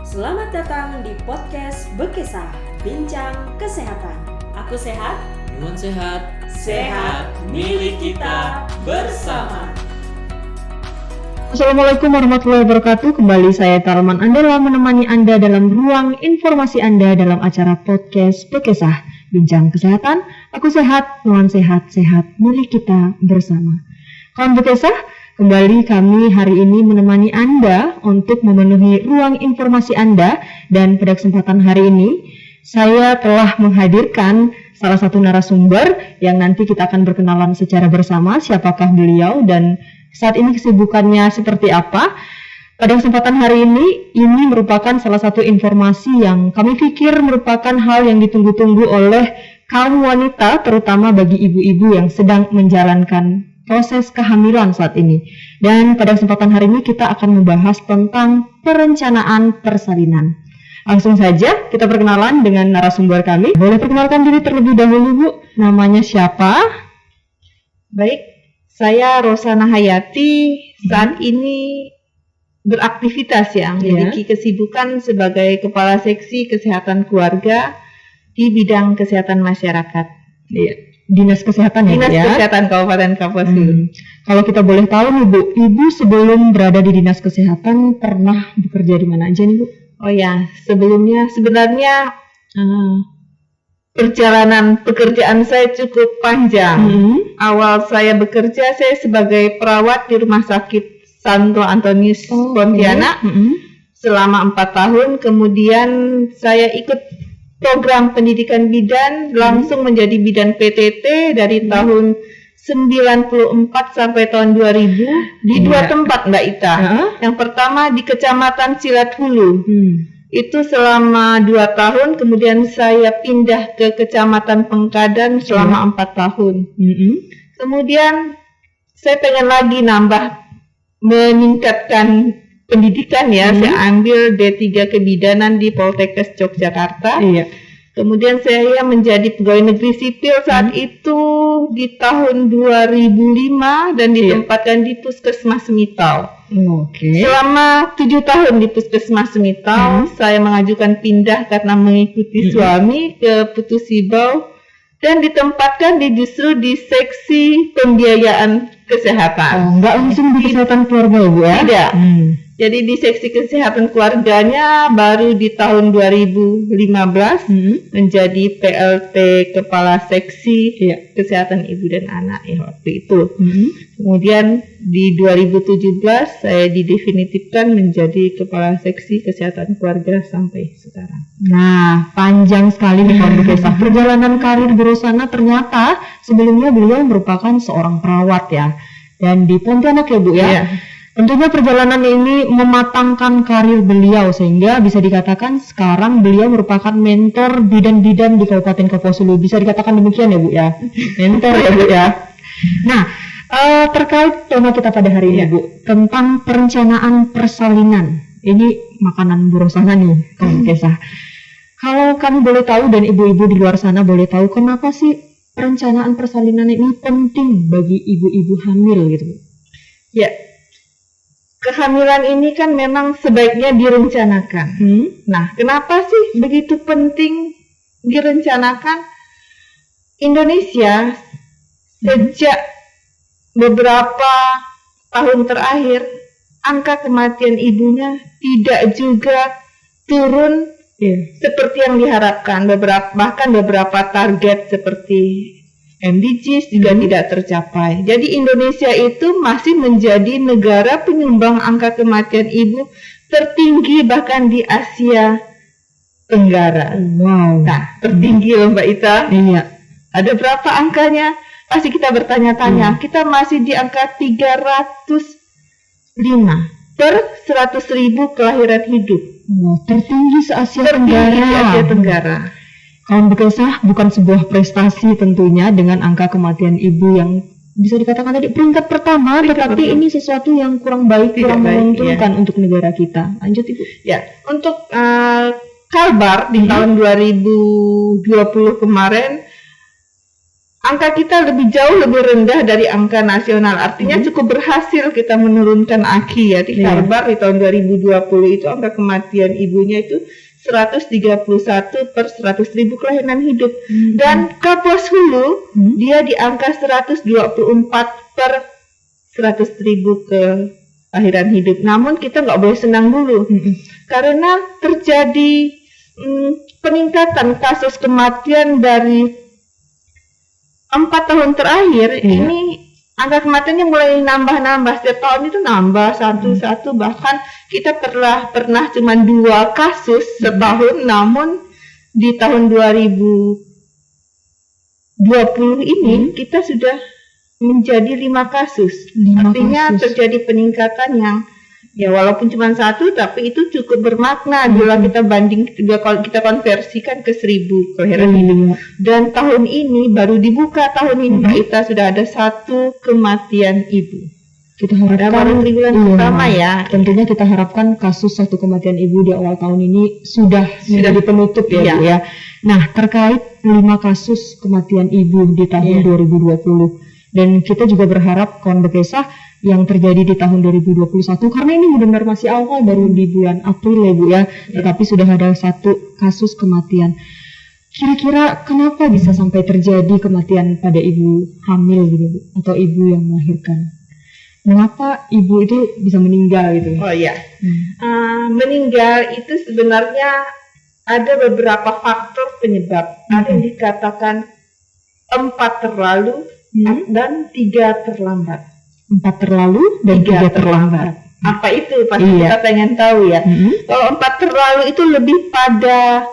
Selamat datang di podcast Bekesah, Bincang Kesehatan. Aku sehat, Nuhun sehat, sehat milik kita bersama. Assalamualaikum warahmatullahi wabarakatuh. Kembali saya Tarman Andela menemani Anda dalam ruang informasi Anda dalam acara podcast Bekesah, Bincang Kesehatan. Aku sehat, Nuhun sehat, sehat milik kita bersama. Kawan Bekesah, kembali kami hari ini menemani Anda untuk memenuhi ruang informasi Anda, dan pada kesempatan hari ini saya telah menghadirkan salah satu narasumber yang nanti kita akan berkenalan secara bersama siapakah beliau dan saat ini kesibukannya seperti apa. Pada kesempatan hari ini merupakan salah satu informasi yang kami pikir merupakan hal yang ditunggu-tunggu oleh kaum wanita, terutama bagi ibu-ibu yang sedang menjalankan proses kehamilan saat ini. Dan pada kesempatan hari ini kita akan membahas tentang perencanaan persalinan. Langsung saja kita perkenalan dengan narasumber kami. Boleh perkenalkan diri terlebih dahulu, Bu. Namanya siapa? Baik, saya Rosana Hayati. Saat ini beraktivitas memiliki kesibukan sebagai Kepala Seksi Kesehatan Keluarga di bidang kesehatan masyarakat. Iya. Dinas Kesehatan Dinas ya? Kesehatan Kabupaten Kapuas Hulu. Kalau kita boleh tahu nih, Bu, Ibu sebelum berada di Dinas Kesehatan pernah bekerja di mana aja nih, Bu? Oh ya, sebelumnya sebenarnya perjalanan pekerjaan saya cukup panjang. Awal saya bekerja, saya sebagai perawat di Rumah Sakit Santo Antonius Pontianak selama 4 tahun. Kemudian saya ikut program pendidikan bidan, langsung menjadi bidan PTT dari tahun 94 sampai tahun 2000 di 2 tempat, Mbak Ita. Yang pertama di Kecamatan Silat Hulu. Itu selama 2 tahun, kemudian saya pindah ke Kecamatan Pengkadan selama 4 tahun. Kemudian saya pengen lagi meningkatkan pendidikan ya. Saya ambil D3 Kebidanan di Poltekkes Yogyakarta. Kemudian saya menjadi pegawai negeri sipil saat itu di tahun 2005 dan ditempatkan di Puskesmas Semitau. Selama 7 tahun di Puskesmas Semitau, saya mengajukan pindah karena mengikuti suami ke Putu Sibau dan ditempatkan justru di seksi pembiayaan kesehatan. Enggak langsung di kesehatan keluarga, Bu ya? Tidak. Jadi di seksi kesehatan keluarganya baru di tahun 2015 menjadi PLT Kepala Seksi Kesehatan Ibu dan Anak ya waktu itu. Kemudian di 2017 saya didefinitifkan menjadi Kepala Seksi Kesehatan Keluarga sampai sekarang. Nah, panjang sekali nih Kawan Bekesah. Perjalanan karir Bu Rosana ternyata sebelumnya beliau merupakan seorang perawat ya. Dan di Pontianak ya, Bu ya. Tentunya perjalanan ini mematangkan karir beliau sehingga bisa dikatakan sekarang beliau merupakan mentor bidan-bidan di Kabupaten Kapuas Hulu. Bisa dikatakan demikian ya, Bu ya. Mentor ya, Bu ya. Nah, terkait tema kita pada hari ini, Bu, tentang perencanaan persalinan. Ini makanan Bu Rosana nih, Kawan Bekesah. Kalau kami boleh tahu dan ibu-ibu di luar sana boleh tahu, kenapa sih perencanaan persalinan ini penting bagi ibu-ibu hamil gitu, Bu? Ya, kehamilan ini kan memang sebaiknya direncanakan. Nah, kenapa sih begitu penting direncanakan? Indonesia sejak beberapa tahun terakhir angka kematian ibunya tidak juga turun seperti yang diharapkan. Bahkan beberapa target seperti MDGs juga tidak tercapai. Jadi Indonesia itu masih menjadi negara penyumbang angka kematian ibu tertinggi bahkan di Asia Tenggara. Nah, tertinggi loh Mbak Ita. Ada berapa angkanya? Pasti kita bertanya-tanya. Kita masih di angka 305 per 100.000 kelahiran hidup. Tertinggi se-Asia Tenggara. Di Asia Tenggara. Kawan Bekesah, bukan sebuah prestasi tentunya dengan angka kematian ibu yang bisa dikatakan tadi peringkat pertama, tetapi ini sesuatu yang kurang baik, kurang menguntungkan untuk negara kita. Lanjut, Ibu. Ya, untuk Kalbar di tahun 2020 kemarin angka kita jauh lebih rendah dari angka nasional. Artinya cukup berhasil kita menurunkan AKI ya. Di Kalbar di tahun 2020 itu angka kematian ibunya itu 131 per 100.000 kelahiran hidup. Dan Kapuas Hulu dia di angka 124 per 100.000 kelahiran hidup. Namun kita nggak boleh senang dulu, karena terjadi peningkatan kasus kematian dari 4 tahun terakhir. Ini angka kematiannya mulai nambah. Setiap tahun itu nambah satu, bahkan kita pernah cuma 2 kasus setahun, namun di tahun 2020 ini kita sudah menjadi 5 kasus. Artinya terjadi peningkatan yang ya walaupun cuma 1, tapi itu cukup bermakna bila kalau kita konversikan ke 1.000 kelahiran hidup. Dan tahun ini baru dibuka tahun ini kita sudah ada 1 kematian ibu. Kita harapkan baru triwulan pertama ya. Tentunya kita harapkan kasus 1 kematian ibu di awal tahun ini sudah menjadi penutup ya Bu ya. Nah, terkait 5 kasus kematian ibu di tahun 2020, dan kita juga berharap kawan Bekesah yang terjadi di tahun 2021, karena ini benar masih awal, baru di bulan April ya Bu ya, tetapi sudah ada 1 kasus kematian. Kira-kira kenapa bisa sampai terjadi kematian pada ibu hamil gitu Bu, atau ibu yang melahirkan? Mengapa ibu itu bisa meninggal gitu? Oh iya, meninggal itu sebenarnya ada beberapa faktor penyebab. Ada yang dikatakan 4 terlalu dan 3 terlambat. 4 terlalu dan 3 terlambat. Apa itu? Pasti kita pengen tahu ya. Kalau 4 terlalu itu lebih pada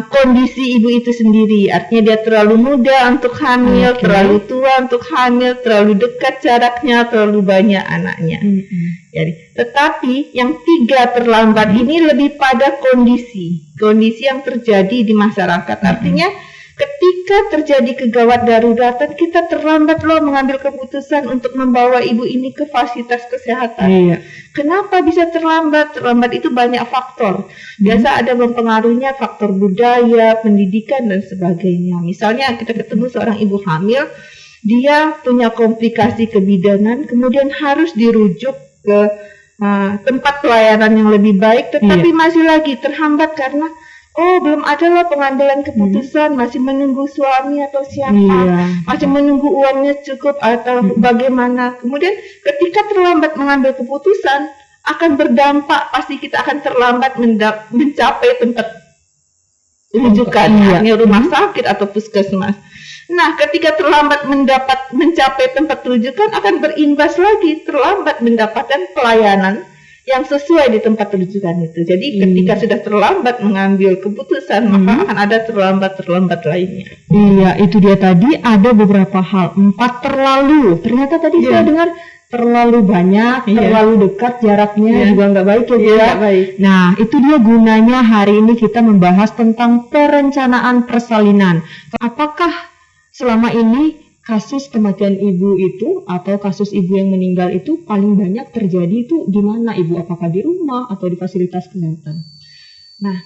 kondisi ibu itu sendiri. Artinya dia terlalu muda untuk hamil, terlalu tua untuk hamil, terlalu dekat jaraknya, terlalu banyak anaknya. Jadi, tetapi yang 3 terlambat ini lebih pada kondisi yang terjadi di masyarakat. Artinya ketika terjadi kegawat daruratan, kita terlambat mengambil keputusan untuk membawa ibu ini ke fasilitas kesehatan. Kenapa bisa terlambat? Terlambat itu banyak faktor. Biasa ada mempengaruhinya faktor budaya, pendidikan, dan sebagainya. Misalnya kita ketemu seorang ibu hamil, dia punya komplikasi kebidanan, kemudian harus dirujuk ke tempat pelayanan yang lebih baik, tetapi masih lagi terhambat karena belum ada pengambilan keputusan, masih menunggu suami atau siapa, masih menunggu uangnya cukup atau bagaimana. Kemudian ketika terlambat mengambil keputusan, akan berdampak, pasti kita akan terlambat mencapai tempat rujukan, artinya rumah sakit atau puskesmas. Nah, ketika terlambat mencapai tempat rujukan, akan berimbas lagi terlambat mendapatkan pelayanan yang sesuai di tempat rujukan itu. Jadi ketika sudah terlambat mengambil keputusan, maka akan ada terlambat lainnya. Iya, itu dia tadi ada beberapa hal. 4 terlalu. Ternyata tadi saya dengar terlalu banyak, terlalu dekat jaraknya juga nggak baik ya. Baik. Nah, itu dia gunanya hari ini kita membahas tentang perencanaan persalinan. Apakah selama ini kasus kematian ibu itu atau kasus ibu yang meninggal itu paling banyak terjadi itu di mana Ibu? Apakah di rumah atau di fasilitas kesehatan? Nah,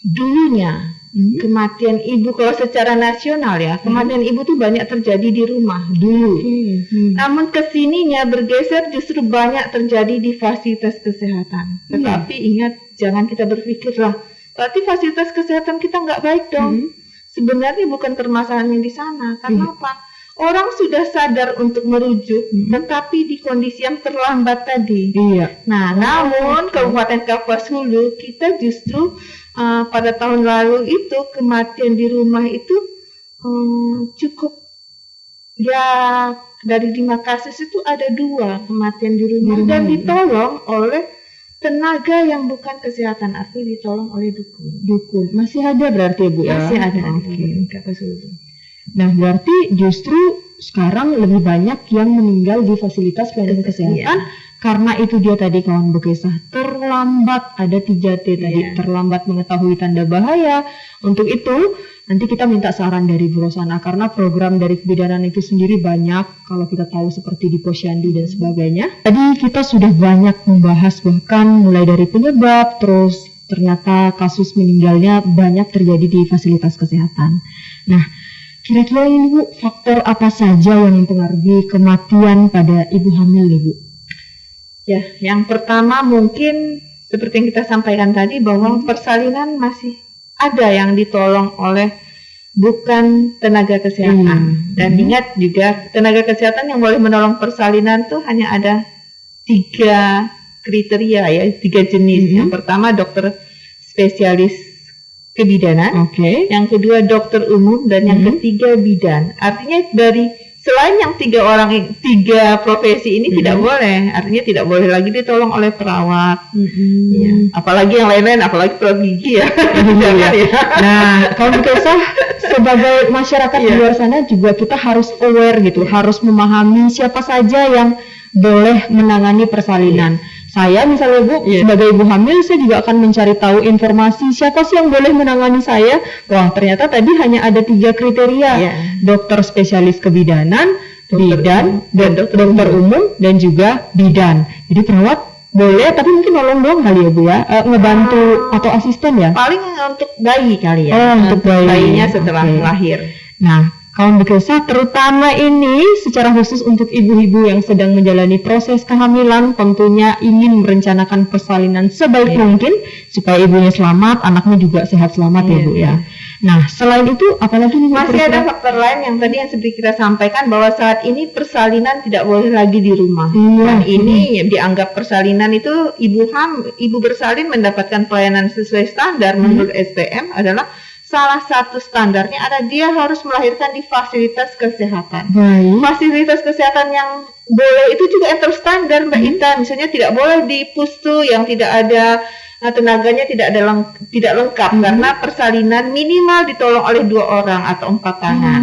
dulunya kematian ibu kalau secara nasional ya, kematian ibu tuh banyak terjadi di rumah dulu. Namun kesininya bergeser justru banyak terjadi di fasilitas kesehatan. Tetapi ingat, jangan kita berpikirlah, berarti fasilitas kesehatan kita nggak baik dong. Sebenarnya bukan permasalahannya di sana. Karena apa? Orang sudah sadar untuk merujuk, tetapi di kondisi yang terlambat tadi. Nah, namun Kabupaten Kapuas Hulu kita justru pada tahun lalu itu kematian di rumah itu cukup ya, dari 5 kasus itu ada 2 kematian di rumah dan ditolong oleh tenaga yang bukan kesehatan, artinya ditolong oleh dukun. Masih ada berarti Bu ya? Masih ada. Nah, berarti justru sekarang lebih banyak yang meninggal di fasilitas pelayanan kesehatan karena itu dia tadi kawan Bekesah, terlambat, ada 3T tadi, terlambat mengetahui tanda bahaya. Untuk itu nanti kita minta saran dari Bu Rosana, karena program dari kebidanan itu sendiri banyak, kalau kita tahu seperti di Posyandu dan sebagainya. Tadi kita sudah banyak membahas, bahkan mulai dari penyebab, terus ternyata kasus meninggalnya banyak terjadi di fasilitas kesehatan. Nah, Kira-kira ini Bu, faktor apa saja yang mempengaruhi kematian pada ibu hamil nih Bu? Ya, yang pertama mungkin seperti yang kita sampaikan tadi bahwa persalinan masih ada yang ditolong oleh bukan tenaga kesehatan. Dan ingat juga tenaga kesehatan yang boleh menolong persalinan tuh hanya ada 3 kriteria ya, 3 jenis. Yang pertama dokter spesialis kebidanan, yang kedua dokter umum, dan yang ketiga bidan. Artinya dari selain yang 3 profesi ini tidak boleh, artinya tidak boleh lagi ditolong oleh perawat. Ya. Apalagi yang lain-lain, apalagi perawat gigi ya. Jangan ya. Nah, kalau kita sebagai masyarakat di luar sana juga kita harus aware gitu, harus memahami siapa saja yang boleh menangani persalinan. Saya misalnya Bu, sebagai ibu hamil, saya juga akan mencari tahu informasi siapa sih yang boleh menangani saya. Wah, ternyata tadi hanya ada 3 kriteria, dokter spesialis kebidanan, bidan, dan dokter umum, dan juga bidan. Jadi perawat boleh, tapi mungkin nolong doang kali ya Bu ya, ngebantu atau asisten ya? Paling untuk bayi kali ya. Oh, untuk bayinya setelah lahir. Nah, kawan Bekesa, terutama ini secara khusus untuk ibu-ibu yang sedang menjalani proses kehamilan, tentunya ingin merencanakan persalinan sebaik mungkin supaya ibunya selamat, anaknya juga sehat selamat ya Bu ya. Nah, selain itu apalagi nih? Masih ada faktor lain yang tadi yang seperti kita sampaikan bahwa saat ini persalinan tidak boleh lagi di rumah. Dan ini dianggap persalinan itu ibu bersalin mendapatkan pelayanan sesuai standar menurut SPM adalah salah satu standarnya ada dia harus melahirkan di fasilitas kesehatan. Fasilitas kesehatan yang boleh itu juga yang terstandar Mbak Ita. Misalnya tidak boleh di pustu yang tidak ada tenaganya tidak lengkap karena persalinan minimal ditolong oleh 2 orang atau 4 tangan.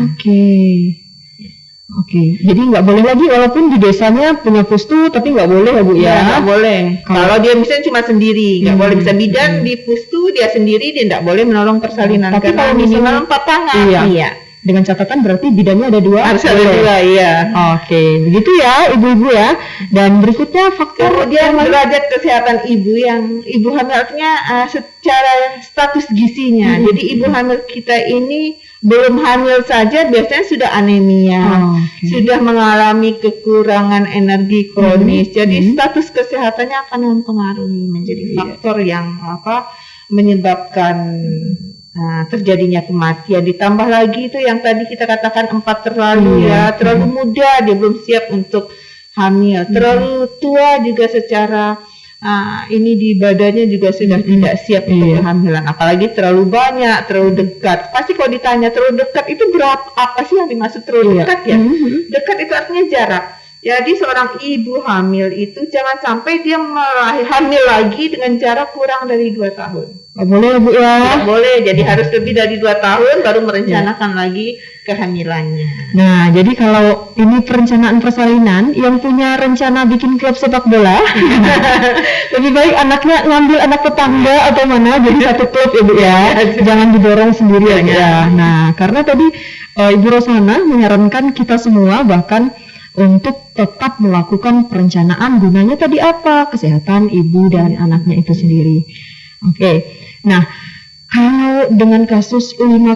Oke, jadi nggak boleh lagi walaupun di desanya punya pustu, tapi nggak boleh ya Bu ya? Nggak boleh. Kalau dia misalnya cuma sendiri, nggak boleh. Bisa bidan di pustu dia sendiri, dia nggak boleh menolong persalinan. Tapi karena kalau minimal 4 tangan. Iya. Dengan catatan berarti bidannya ada 2. Harus ada 2, iya. Oke, begitu ya ibu-ibu ya. Dan berikutnya faktor kemudian derajat kesehatan ibu yang ibu hamil artinya secara status gizinya. Jadi ibu hamil kita ini belum hamil saja biasanya sudah anemia, sudah mengalami kekurangan energi kronis. Jadi status kesehatannya akan mempengaruhi menjadi faktor yang menyebabkan terjadinya kematian. Ditambah lagi itu yang tadi kita katakan 4 terlalu terlalu muda dia belum siap untuk hamil, terlalu tua juga secara ini di badannya juga sudah tidak siap untuk kehamilan, apalagi terlalu banyak, terlalu dekat. Pasti kalau ditanya terlalu dekat itu berapa, apa sih yang dimaksud terlalu dekat ya? Dekat itu artinya jarak. Jadi seorang ibu hamil itu jangan sampai dia hamil lagi dengan jarak kurang dari 2 tahun. Nggak boleh Bu ya? Nggak boleh, jadi harus lebih dari 2 tahun baru merencanakan lagi kehamilannya. Nah, jadi kalau ini perencanaan persalinan yang punya rencana bikin klub sepak bola, lebih baik anaknya ngambil anak tetangga atau mana jadi satu klub ya Bu ya. Jangan didorong sendiri ya. Nah, karena tadi Ibu Rosana menyarankan kita semua bahkan untuk tetap melakukan perencanaan, gunanya tadi apa? Kesehatan ibu dan anaknya itu sendiri. Oke. Nah, kalau dengan 5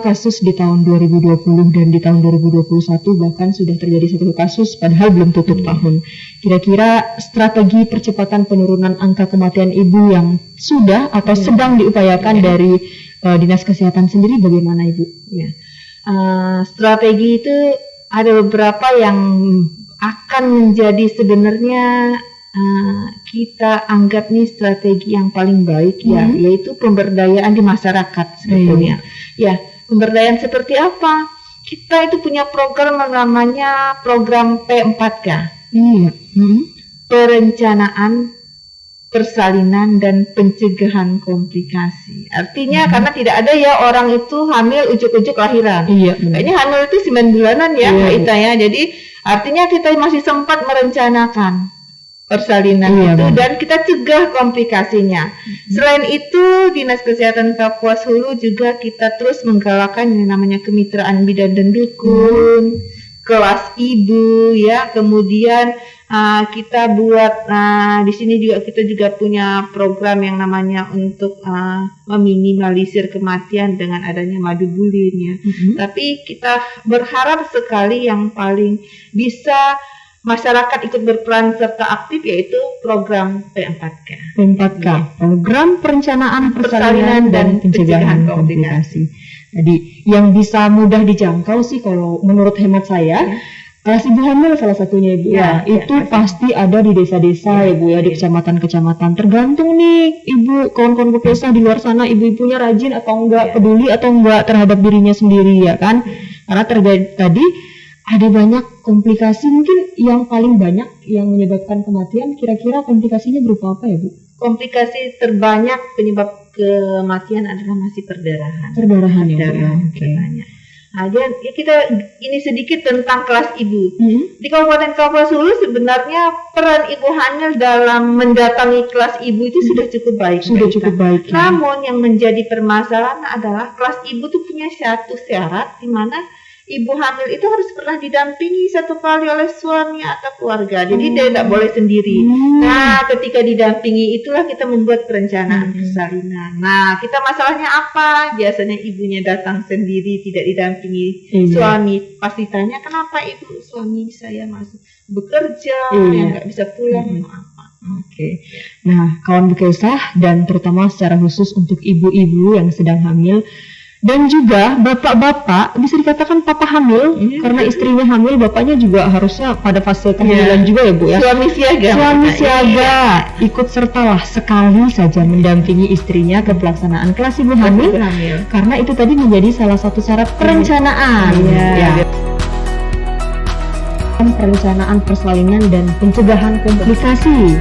kasus di tahun 2020 dan di tahun 2021 bahkan sudah terjadi 1 kasus padahal belum tutup tahun. Kira-kira strategi percepatan penurunan angka kematian ibu yang sudah atau sedang diupayakan dari Dinas Kesehatan sendiri bagaimana Ibu? Strategi itu ada beberapa yang akan menjadi sebenarnya kita anggap nih strategi yang paling baik yaitu pemberdayaan di masyarakat sebetulnya. Ya, pemberdayaan seperti apa? Kita itu punya program namanya program P4K. Perencanaan, persalinan, dan pencegahan komplikasi. Artinya karena tidak ada ya orang itu hamil ujuk-ujuk lahiran. Kayaknya hamil itu 9 bulanan ya, Ita ya. Jadi artinya kita masih sempat merencanakan persalinan itu dan kita cegah komplikasinya. Selain itu, Dinas Kesehatan Kapuas Hulu juga kita terus menggalakkan yang namanya kemitraan bidan dan dukun, kelas ibu ya, kemudian kita buat di sini juga kita juga punya program yang namanya untuk meminimalisir kematian dengan adanya madu bulin ya. Tapi kita berharap sekali yang paling bisa masyarakat ikut berperan serta aktif yaitu program P4K. P4K, program perencanaan persalinan dan pencegahan komplikasi. Jadi yang bisa mudah dijangkau sih kalau menurut hemat saya, kelas ibu hamil salah satunya Ibu itu pasti ada di desa-desa ya Bu ya, di kecamatan-kecamatan. Tergantung nih Ibu kawan-kawan Bekesah di luar sana, ibu-ibunya rajin atau enggak, peduli atau enggak terhadap dirinya sendiri ya kan. Karena tadi ada banyak komplikasi, mungkin yang paling banyak yang menyebabkan kematian, kira-kira komplikasinya berupa apa ya Bu? Komplikasi terbanyak penyebab kematian adalah masih perdarahan. Perdarahan ya Bu. Dan kita ini sedikit tentang kelas ibu. Di Kabupaten Kapuas Hulu sebenarnya peran ibu hamil dalam mendatangi kelas ibu itu sudah cukup baik. Namun yang menjadi permasalahan adalah kelas ibu itu punya satu syarat di mana ibu hamil itu harus pernah didampingi satu kali oleh suami atau keluarga. Jadi dia tidak boleh sendiri. Nah, ketika didampingi itulah kita membuat perencanaan persalinan. Nah, kita masalahnya apa? Biasanya ibunya datang sendiri, tidak didampingi suami. Pasti tanya, kenapa ibu suami saya masih bekerja, yang nggak bisa pulang, apa? Oke. Nah, kawan Bekesah dan terutama secara khusus untuk ibu-ibu yang sedang hamil, dan juga bapak-bapak, bisa dikatakan papa hamil, karena istrinya hamil, bapaknya juga harusnya pada fase kehamilan juga ya Bu ya. Suami siaga. Ikut sertalah sekali saja mendampingi istrinya ke pelaksanaan kelas ibu hamil, karena itu tadi menjadi salah satu syarat perencanaan. Perencanaan persalinan dan pencegahan komplikasi.